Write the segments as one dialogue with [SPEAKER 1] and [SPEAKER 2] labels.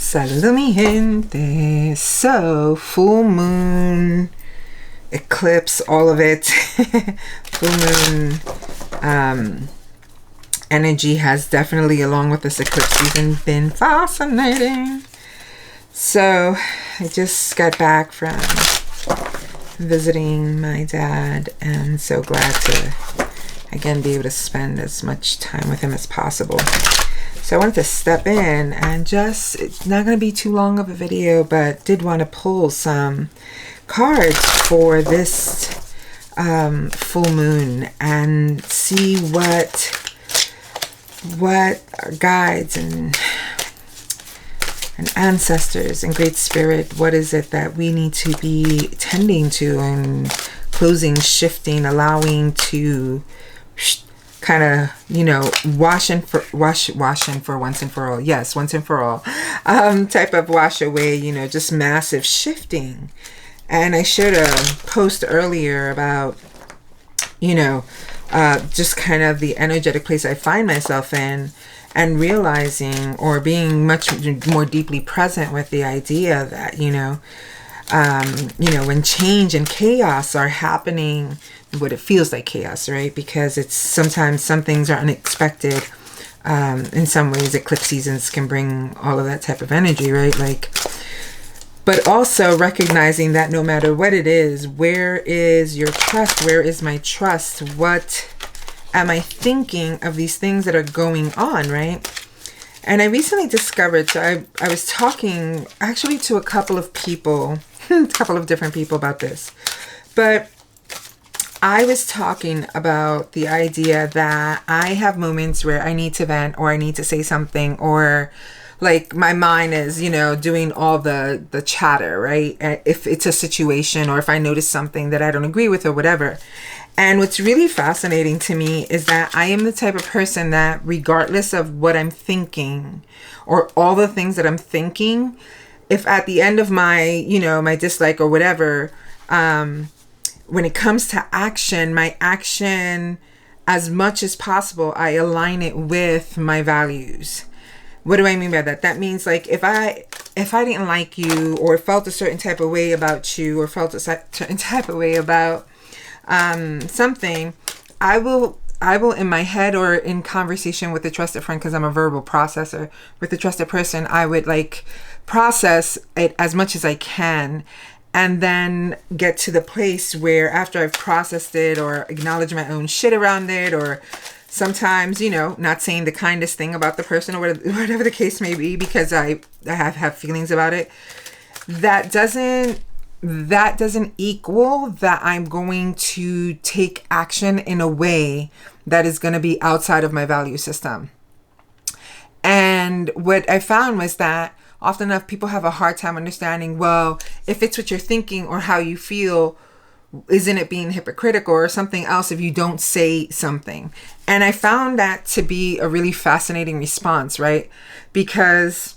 [SPEAKER 1] Salud mi gente. So, full moon, eclipse, all of it. Full moon energy has definitely, along with this eclipse season, been fascinating. So, I just got back from visiting my dad and so glad to, again, be able to spend as much time with him as possible. So I wanted to step in and just, it's not going to be too long of a video, but did want to pull some cards for this full moon and see what our guides and ancestors and great spirit, what is it that we need to be tending to and closing, shifting, allowing to kind of, you know, washing for once and for all. Yes, once and for all type of wash away, you know, just massive shifting. And I shared a post earlier about, you know, just kind of the energetic place I find myself in, and realizing or being much more deeply present with the idea that, you know, when change and chaos are happening, what it feels like chaos, right? Because it's sometimes some things are unexpected. In some ways, eclipse seasons can bring all of that type of energy, right? Like, but also recognizing that no matter what it is, where is your trust? Where is my trust? What am I thinking of these things that are going on, right? And I recently discovered, so I was talking actually to a couple of people, a couple of different people about this, but I was talking about the idea that I have moments where I need to vent or I need to say something, or like my mind is, you know, doing all the chatter, right? If it's a situation or if I notice something that I don't agree with or whatever. And what's really fascinating to me is that I am the type of person that regardless of what I'm thinking or all the things that I'm thinking, if at the end of my, you know, my dislike or whatever, when it comes to action, my action, as much as possible, I align it with my values. What do I mean by that? That means like if I didn't like you or felt a certain type of way about you or felt a certain type of way about something, I will in my head or in conversation with a trusted friend, because I'm a verbal processor, with a trusted person, I would like process it as much as I can, and then get to the place where after I've processed it or acknowledged my own shit around it, or sometimes, you know, not saying the kindest thing about the person or whatever the case may be, because I have feelings about it, that doesn't equal that I'm going to take action in a way that is going to be outside of my value system. And what I found was that often enough people have a hard time understanding, well, if it's what you're thinking or how you feel, isn't it being hypocritical or something else if you don't say something? And I found that to be a really fascinating response, right? Because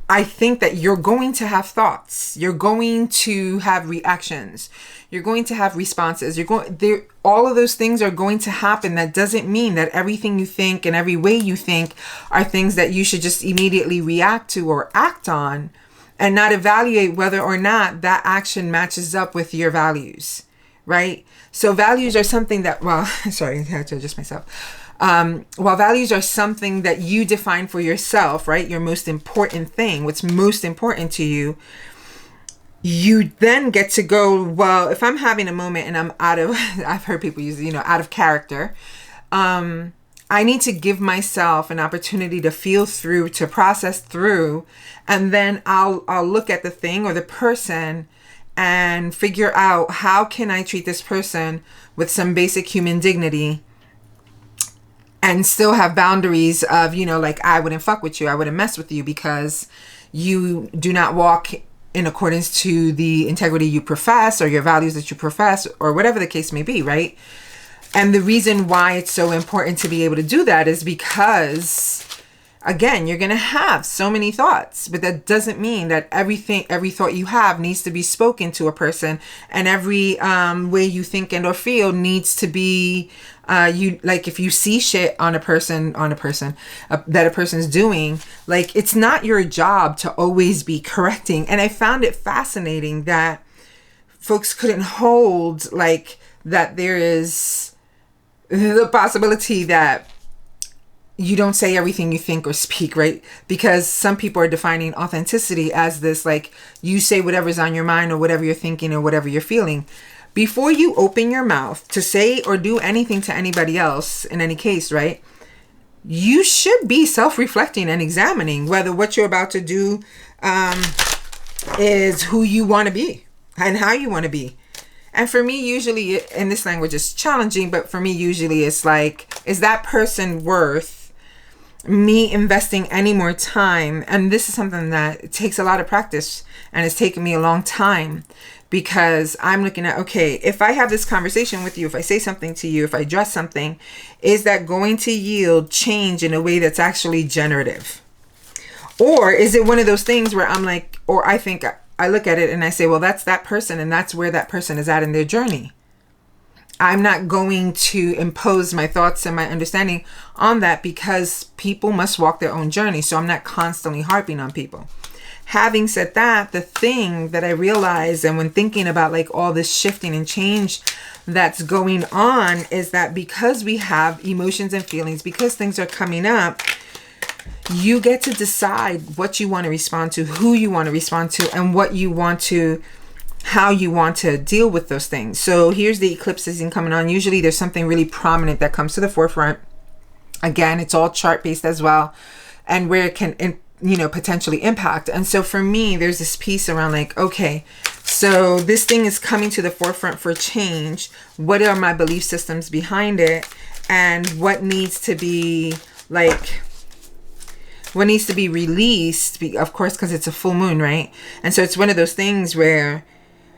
[SPEAKER 1] I think that you're going to have thoughts, you're going to have reactions, you're going to have responses, all of those things are going to happen. That doesn't mean that everything you think and every way you think are things that you should just immediately react to or act on, and not evaluate whether or not that action matches up with your values, right? So values are something that, well, sorry, I had to adjust myself. While values are something that you define for yourself, right? Your most important thing, what's most important to you, you then get to go, well, if I'm having a moment and I'm I've heard people use, you know, out of character, I need to give myself an opportunity to feel through, to process through, and then I'll look at the thing or the person and figure out how can I treat this person with some basic human dignity and still have boundaries of, you know, like I wouldn't fuck with you, I wouldn't mess with you because you do not walk in accordance to the integrity you profess or your values that you profess or whatever the case may be, right? And the reason why it's so important to be able to do that is because again, you're going to have so many thoughts, but that doesn't mean that every thought you have needs to be spoken to a person, and every way you think and or feel needs to be you, like, if you see shit on a person that a person's doing, like, it's not your job to always be correcting. And I found it fascinating that folks couldn't hold, like, that there is the possibility that you don't say everything you think or speak, right? Because some people are defining authenticity as this, like, you say whatever's on your mind or whatever you're thinking or whatever you're feeling. Before you open your mouth to say or do anything to anybody else, in any case, right? You should be self-reflecting and examining whether what you're about to do is who you want to be and how you want to be. And for me, usually, in this language, it's challenging, but for me, usually it's like, is that person worth me investing any more time? And this is something that takes a lot of practice, and it's taken me a long time, because I'm looking at, okay, if I have this conversation with you, if I say something to you, if I address something, is that going to yield change in a way that's actually generative? Or is it one of those things where I'm like, or I think, I look at it and I say, well, that's that person, and that's where that person is at in their journey. I'm not going to impose my thoughts and my understanding on that, because people must walk their own journey. So I'm not constantly harping on people. Having said that, the thing that I realized, and when thinking about like all this shifting and change that's going on, is that because we have emotions and feelings, because things are coming up, you get to decide what you want to respond to, who you want to respond to, and what you want to, how you want to deal with those things. So here's the eclipse season coming on. Usually there's something really prominent that comes to the forefront. Again, it's all chart based as well, and where it can, potentially impact. And so for me, there's this piece around like, okay, so this thing is coming to the forefront for change. What are my belief systems behind it? And what needs to be released, of course, because it's a full moon, right? And so it's one of those things where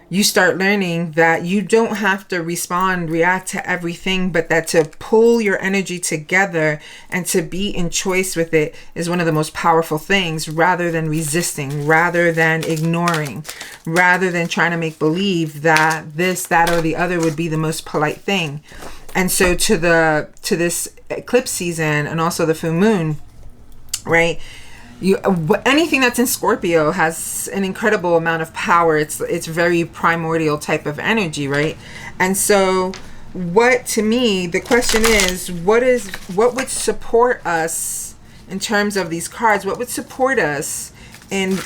[SPEAKER 1] you start learning that you don't have to react to everything, but that to pull your energy together and to be in choice with it is one of the most powerful things, rather than resisting, rather than ignoring, rather than trying to make believe that this, that, or the other would be the most polite thing. And so to this eclipse season, and also the full moon, right? Anything that's in Scorpio has an incredible amount of power. It's very primordial type of energy, right? And so to me, the question is, what would support us in terms of these cards? What would support us in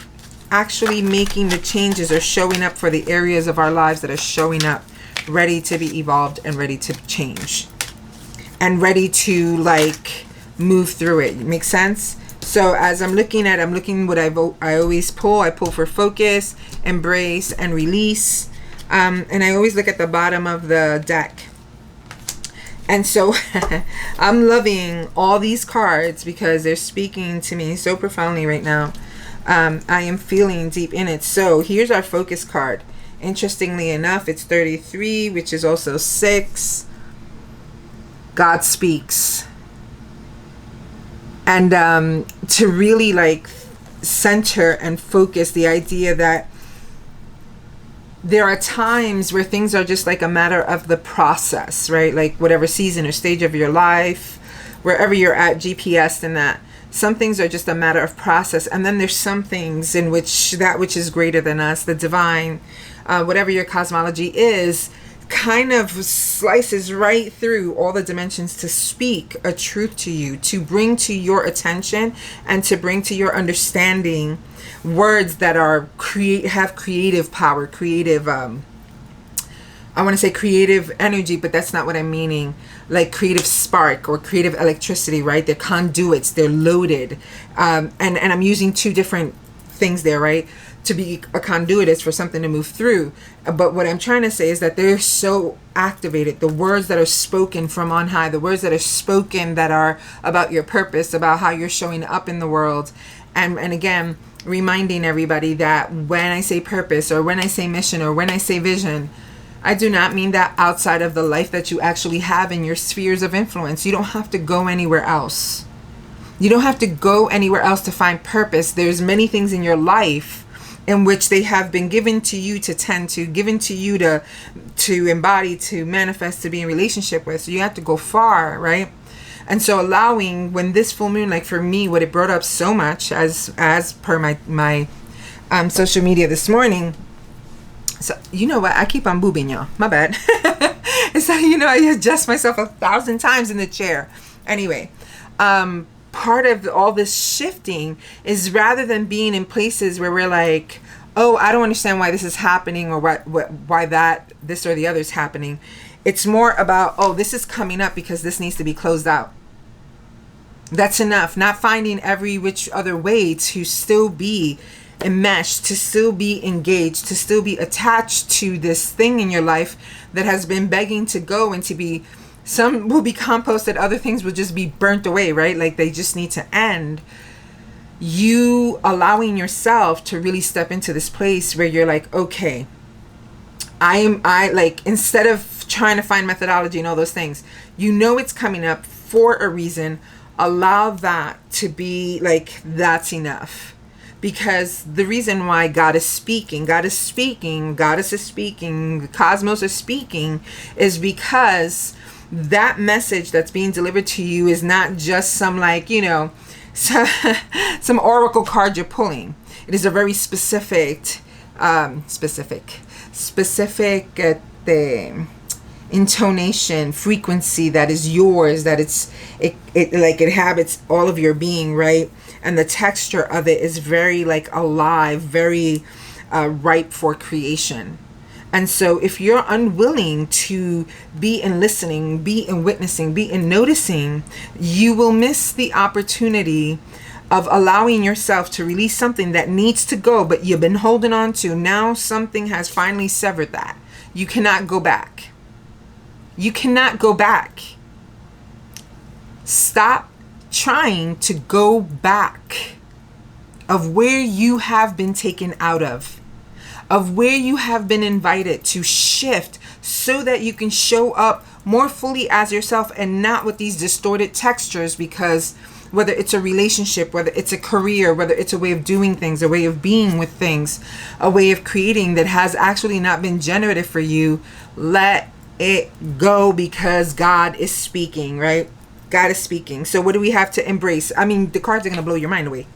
[SPEAKER 1] actually making the changes, or showing up for the areas of our lives that are showing up ready to be evolved and ready to change and ready to like move through it? Makes sense? So as I'm looking what I always pull. I pull for focus, embrace, and release. And I always look at the bottom of the deck. And so I'm loving all these cards because they're speaking to me so profoundly right now. I am feeling deep in it. So here's our focus card. Interestingly enough, it's 33, which is also 6. God speaks. And to really like center and focus the idea that there are times where things are just like a matter of the process, right? Like whatever season or stage of your life, wherever you're at, GPS and that. Some things are just a matter of process. And then there's some things in which that which is greater than us, the divine, whatever your cosmology is, kind of slices right through all the dimensions to speak a truth to you, to bring to your attention and to bring to your understanding words that are have creative power, creative, I want to say creative energy, but that's not what I'm meaning. Like creative spark or creative electricity, right? They're conduits, they're loaded. And I'm using two different things there, right? To be a conduit is for something to move through. But what I'm trying to say is that they're so activated. The words that are spoken from on high, the words that are spoken that are about your purpose, about how you're showing up in the world. And again, reminding everybody that when I say purpose, or when I say mission, or when I say vision, I do not mean that outside of the life that you actually have in your spheres of influence. You don't have to go anywhere else. You don't have to go anywhere else to find purpose. There's many things in your life in which they have been given to you to tend to, given to you to embody, to manifest, to be in relationship with. So you have to go far, right? And so allowing, when this full moon, like for me, what it brought up so much as per my social media this morning. So you know what? I keep on boobing, y'all. My bad. It's like, I adjust myself 1,000 times in the chair. Anyway, part of all this shifting is, rather than being in places where we're like, oh, I don't understand why this is happening, or why that, this or the other is happening. It's more about, oh, this is coming up because this needs to be closed out. That's enough. Not finding every which other way to still be enmeshed, to still be engaged, to still be attached to this thing in your life that has been begging to go and to be, some will be composted, other things will just be burnt away, right? Like they just need to end. You allowing yourself to really step into this place where you're like, okay, I like, instead of trying to find methodology and all those things, it's coming up for a reason. Allow that to be like, that's enough. Because the reason why God is speaking, Goddess is speaking, the cosmos is speaking, is because that message that's being delivered to you is not just some like, some oracle card you're pulling. It is a very specific intonation, frequency that is yours, that it inhabits all of your being, right? And the texture of it is very like alive, very ripe for creation. And so if you're unwilling to be in listening, be in witnessing, be in noticing, you will miss the opportunity of allowing yourself to release something that needs to go, but you've been holding on to. Now something has finally severed that. You cannot go back. You cannot go back. Stop trying to go back of where you have been taken out of where you have been invited to shift, so that you can show up more fully as yourself and not with these distorted textures. Because whether it's a relationship, whether it's a career, whether it's a way of doing things, a way of being with things, a way of creating that has actually not been generative for you, let it go, because God is speaking, right? God is speaking. So what do we have to embrace? I mean, the cards are going to blow your mind away.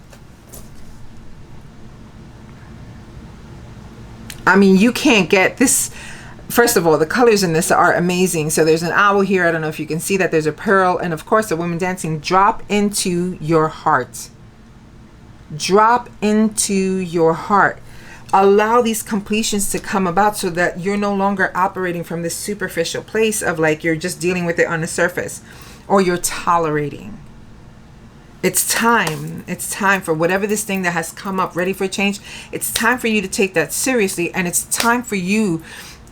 [SPEAKER 1] I mean, you can't get this. First of all, the colors in this are amazing. So there's an owl here. I don't know if you can see that. There's a pearl. And of course, a woman dancing. Drop into your heart. Drop into your heart. Allow these completions to come about, so that you're no longer operating from this superficial place of like, you're just dealing with it on the surface, or you're tolerating. It's time. It's time for whatever this thing that has come up, ready for change. It's time for you to take that seriously. And it's time for you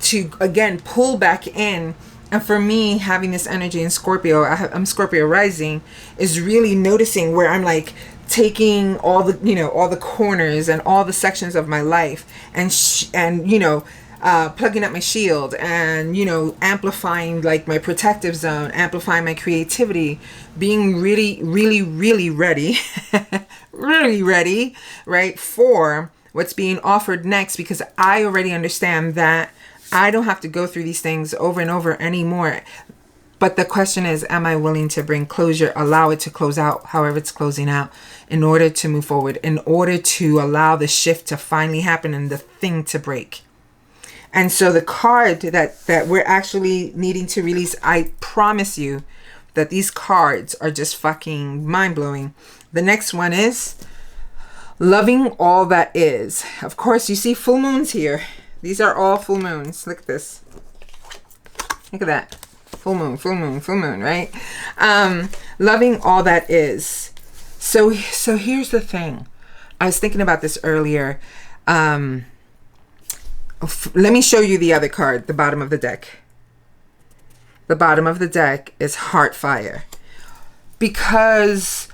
[SPEAKER 1] to, again, pull back in. And for me, having this energy in Scorpio, I'm Scorpio rising, is really noticing where I'm like taking all the, all the corners and all the sections of my life and plugging up my shield and, amplifying like my protective zone, amplifying my creativity, being really, really, really ready, really ready, right, for what's being offered next, because I already understand that I don't have to go through these things over and over anymore. But the question is, am I willing to bring closure, allow it to close out, however it's closing out, in order to move forward, in order to allow the shift to finally happen and the thing to break? And so the card that we're actually needing to release, I promise you that these cards are just fucking mind-blowing. The next one is loving all that is. Of course, you see full moons here. These are all full moons. Look at this. Look at that. Full moon, full moon, full moon, right? Loving all that is. So here's the thing. I was thinking about this earlier. Let me show you the other card, the bottom of the deck. The bottom of the deck is Heart Fire. Because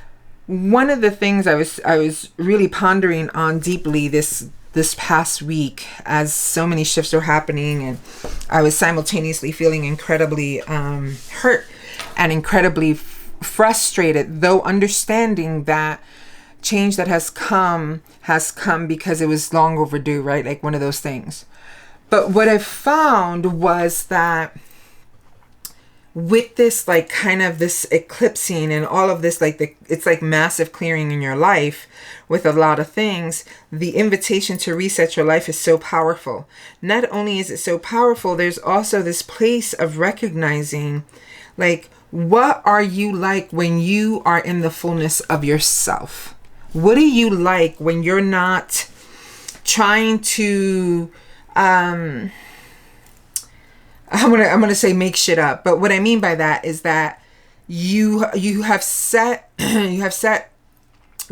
[SPEAKER 1] one of the things I was really pondering on deeply this past week, as so many shifts were happening, and I was simultaneously feeling incredibly hurt and incredibly frustrated, though understanding that change that has come because it was long overdue, right? Like one of those things. But what I found was that with this, like, kind of this eclipsing and all of this, like, it's like massive clearing in your life with a lot of things, the invitation to reset your life is so powerful. Not only is it so powerful, there's also this place of recognizing, like, what are you like when you are in the fullness of yourself? What are you like when you're not trying to, I'm gonna say make shit up, but what I mean by that is that you have set you have set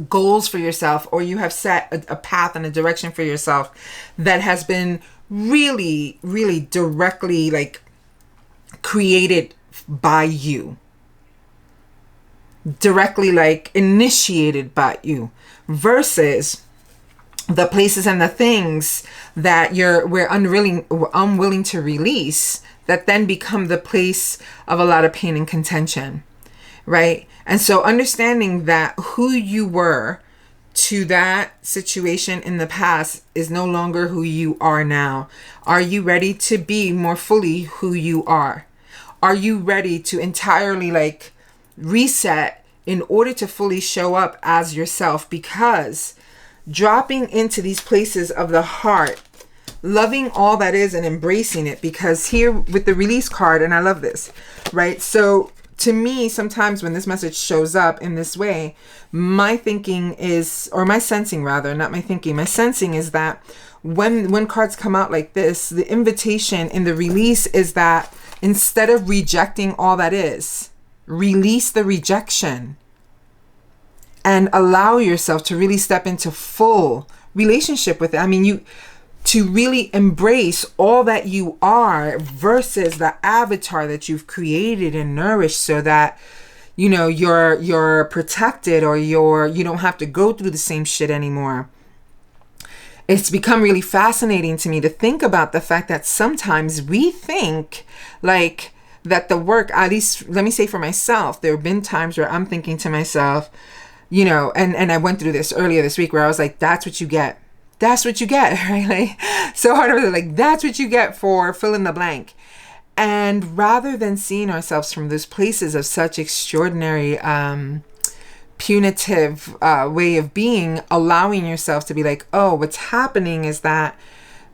[SPEAKER 1] goals for yourself, or you have set a path and a direction for yourself that has been really, really directly, like, created by you, directly, like, initiated by you, versus the places and the things that we're unwilling to release, that then become the place of a lot of pain and contention, right? And so understanding that who you were to that situation in the past is no longer who you are now. Are you ready to be more fully who you are? Are you ready to entirely, like, reset in order to fully show up as yourself? Because dropping into these places of the heart, loving all that is and embracing it, because here with the release card, and I love this, right? So to me, sometimes when this message shows up in this way, my thinking is, or my sensing rather, not my thinking, my sensing is that when cards come out like this, the invitation in the release is that instead of rejecting all that is, release the rejection and allow yourself to really step into full relationship with it. I mean, to really embrace all that you are versus the avatar that you've created and nourished so that, you know, you're protected, or you don't have to go through the same shit anymore. It's become really fascinating to me to think about the fact that sometimes we think, like, that the work, at least let me say for myself, there have been times where I'm thinking to myself, you know, and I went through this earlier this week where I was like, that's what you get. That's what you get, right? Like, so hard over, like, that's what you get for fill in the blank. And rather than seeing ourselves from those places of such extraordinary, punitive way of being, allowing yourself to be like, oh, what's happening is that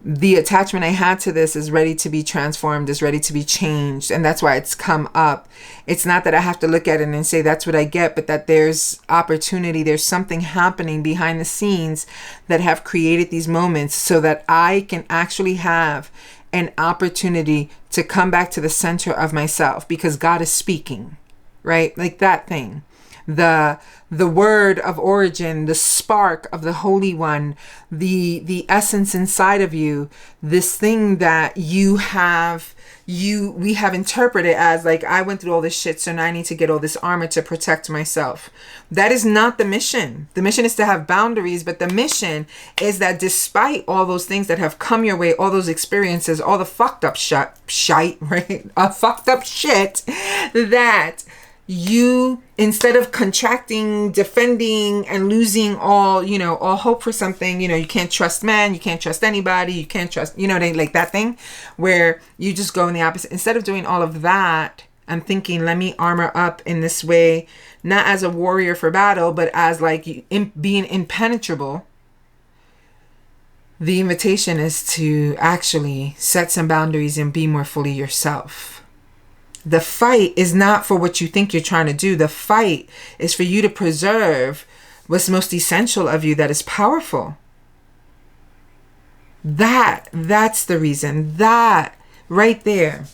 [SPEAKER 1] the attachment I had to this is ready to be transformed, is ready to be changed. And that's why it's come up. It's not that I have to look at it and say that's what I get, but that there's opportunity, there's something happening behind the scenes that have created these moments so that I can actually have an opportunity to come back to the center of myself, because God is speaking, right? Like that thing. The word of origin, the spark of the Holy One, the essence inside of you, this thing that we have interpreted as, like, I went through all this shit, so now I need to get all this armor to protect myself. That is not the mission. The mission is to have boundaries, but the mission is that despite all those things that have come your way, all those experiences, all the fucked up shite, right? Fucked up shit, that you, instead of contracting, defending, and losing all hope for something, you can't trust men, you can't trust anybody, you can't trust, like that thing where you just go in the opposite. Instead of doing all of that, I'm thinking, let me armor up in this way, not as a warrior for battle, but as like being impenetrable. The invitation is to actually set some boundaries and be more fully yourself. The fight is not for what you think you're trying to do. The fight is for you to preserve what's most essential of you, that is powerful. That's the reason. That right there.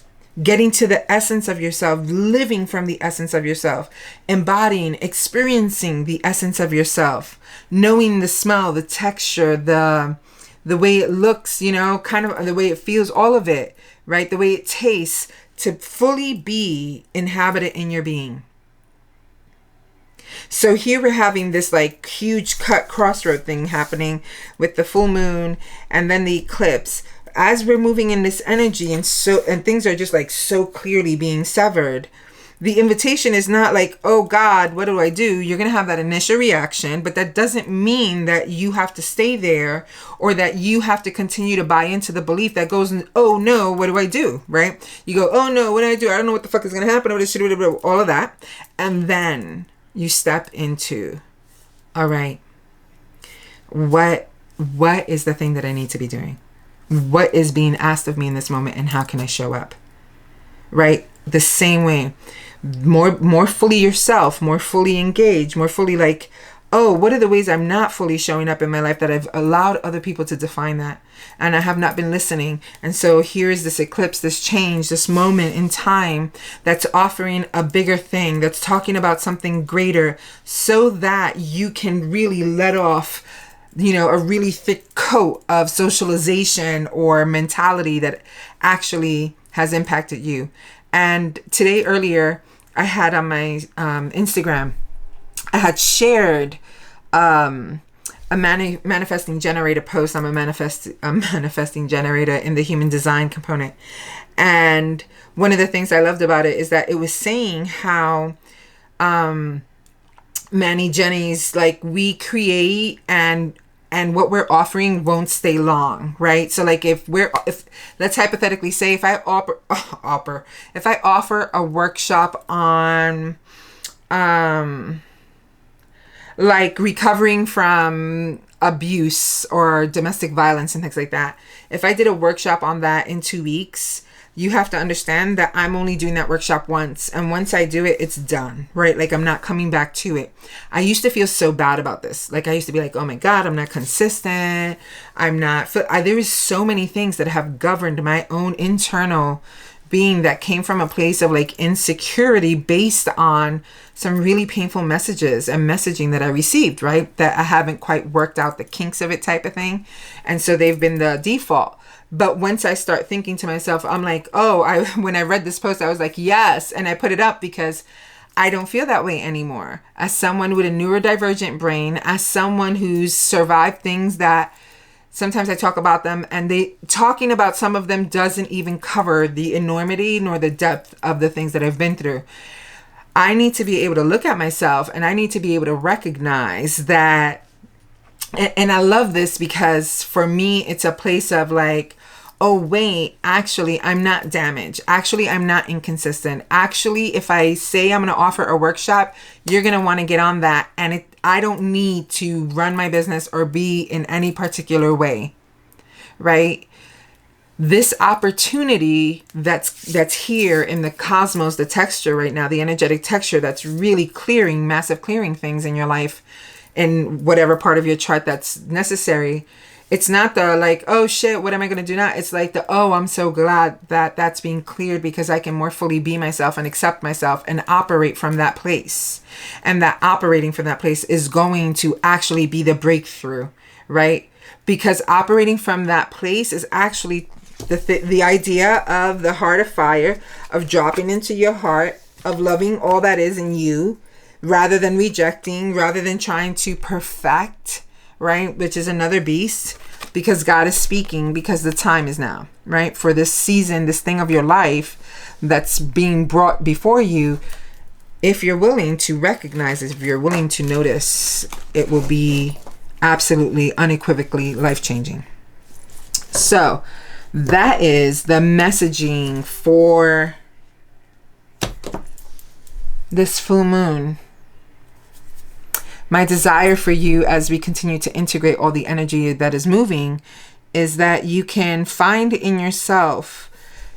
[SPEAKER 1] Getting to the essence of yourself, living from the essence of yourself, embodying, experiencing the essence of yourself, knowing the smell, the texture, the way it looks, kind of the way it feels, all of it, right? The way it tastes, to fully be inhabited in your being. So here we're having this like huge crossroad thing happening with the full moon and then the eclipse. As we're moving in this energy and things are just like so clearly being severed, the invitation is not like, oh God, what do I do? You're going to have that initial reaction, but that doesn't mean that you have to stay there or that you have to continue to buy into the belief that goes, oh no, what do I do? Right? You go, oh no, what do I do? I don't know what the fuck is going to happen. All of that. And then you step into, all right, what is the thing that I need to be doing? What is being asked of me in this moment, and how can I show up? Right? The same way, more fully yourself, more fully engaged, more fully like, oh, what are the ways I'm not fully showing up in my life that I've allowed other people to define that, and I have not been listening. And so here's this eclipse, this change, this moment in time that's offering a bigger thing, that's talking about something greater, so that you can really let off, you know, a really thick coat of socialization or mentality that actually has impacted you. And today earlier, I had on my Instagram, I had shared a manifesting generator post. I'm a manifesting generator in the human design component. And one of the things I loved about it is that it was saying how Manny Jenny's, like, we create and what we're offering won't stay long, right? So like if let's hypothetically say if I offer a workshop on like recovering from abuse or domestic violence and things like that. If I did a workshop on that in 2 weeks, you have to understand that I'm only doing that workshop once. And once I do it, it's done, right? Like I'm not coming back to it. I used to feel so bad about this. Like I used to be like, oh my God, I'm not consistent. There is so many things that have governed my own internal being that came from a place of like insecurity based on some really painful messages and messaging that I received, right? That I haven't quite worked out the kinks of it type of thing. And so they've been the default. But once I start thinking to myself, I'm like, oh, when I read this post, I was like, yes. And I put it up because I don't feel that way anymore. As someone with a neurodivergent brain, as someone who's survived things that sometimes I talk about them, and talking about some of them doesn't even cover the enormity nor the depth of the things that I've been through. I need to be able to look at myself, and I need to be able to recognize that. And I love this because for me, it's a place of like, oh, wait, actually, I'm not damaged. Actually, I'm not inconsistent. Actually, if I say I'm going to offer a workshop, you're going to want to get on that. And I don't need to run my business or be in any particular way, right? This opportunity that's here in the cosmos, the texture right now, the energetic texture that's really clearing, massive clearing things in your life, in whatever part of your chart that's necessary. It's not the like, oh shit, what am I going to do now? It's like the, oh, I'm so glad that that's being cleared because I can more fully be myself and accept myself and operate from that place. And that operating from that place is going to actually be the breakthrough, right? Because operating from that place is actually the idea of the heart of fire, of dropping into your heart, of loving all that is in you, rather than rejecting, rather than trying to perfect, right? Which is another beast, because God is speaking, because the time is now, right? For this season, this thing of your life that's being brought before you. If you're willing to recognize it, if you're willing to notice, it will be absolutely unequivocally life-changing. So that is the messaging for this full moon. My desire for you as we continue to integrate all the energy that is moving is that you can find in yourself.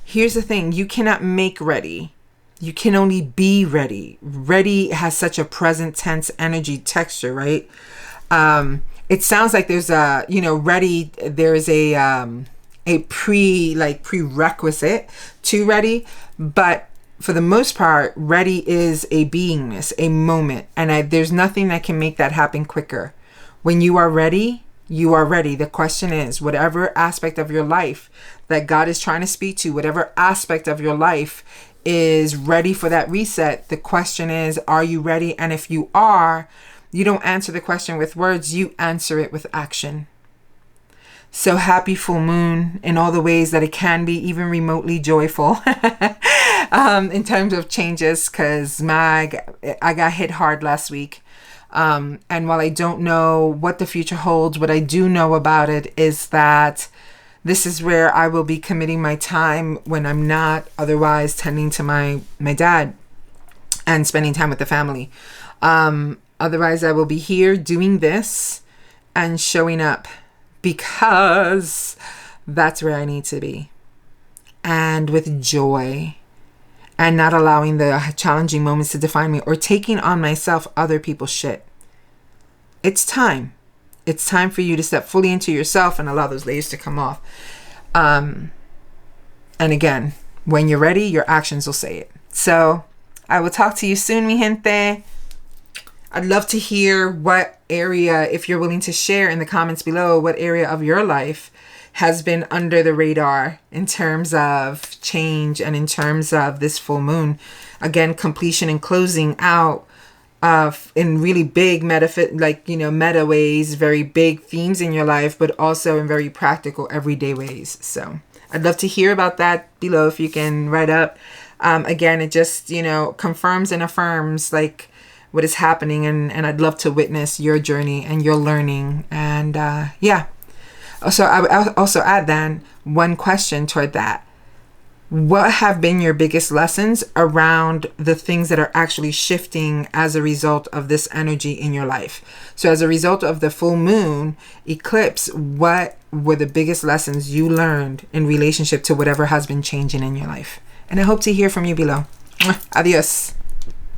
[SPEAKER 1] Here's the thing. You cannot make ready. You can only be ready. Ready has such a present tense energy texture, right? It sounds like there's a, ready, there's a prerequisite to ready, but for the most part, ready is a beingness, a moment. And there's nothing that can make that happen quicker. When you are ready, you are ready. The question is, whatever aspect of your life that God is trying to speak to, whatever aspect of your life is ready for that reset, the question is, are you ready? And if you are, you don't answer the question with words, you answer it with action. So happy full moon in all the ways that it can be, even remotely joyful. in terms of changes, because I got hit hard last week. And while I don't know what the future holds, what I do know about it is that this is where I will be committing my time when I'm not otherwise tending to my dad and spending time with the family. Otherwise, I will be here doing this and showing up because that's where I need to be. And with joy, and not allowing the challenging moments to define me or taking on myself other people's shit. It's time. It's time for you to step fully into yourself and allow those layers to come off. And again, when you're ready, your actions will say it. So I will talk to you soon, mi gente. I'd love to hear what area, if you're willing to share in the comments below, what area of your life has been under the radar in terms of change and in terms of this full moon. Again, completion and closing out of in really big meta ways, very big themes in your life, but also in very practical everyday ways. So I'd love to hear about that below if you can write up. Again, it just, confirms and affirms like what is happening, and I'd love to witness your journey and your learning. And yeah. So I'll also add then one question toward that. What have been your biggest lessons around the things that are actually shifting as a result of this energy in your life? So as a result of the full moon eclipse, what were the biggest lessons you learned in relationship to whatever has been changing in your life? And I hope to hear from you below. Adios.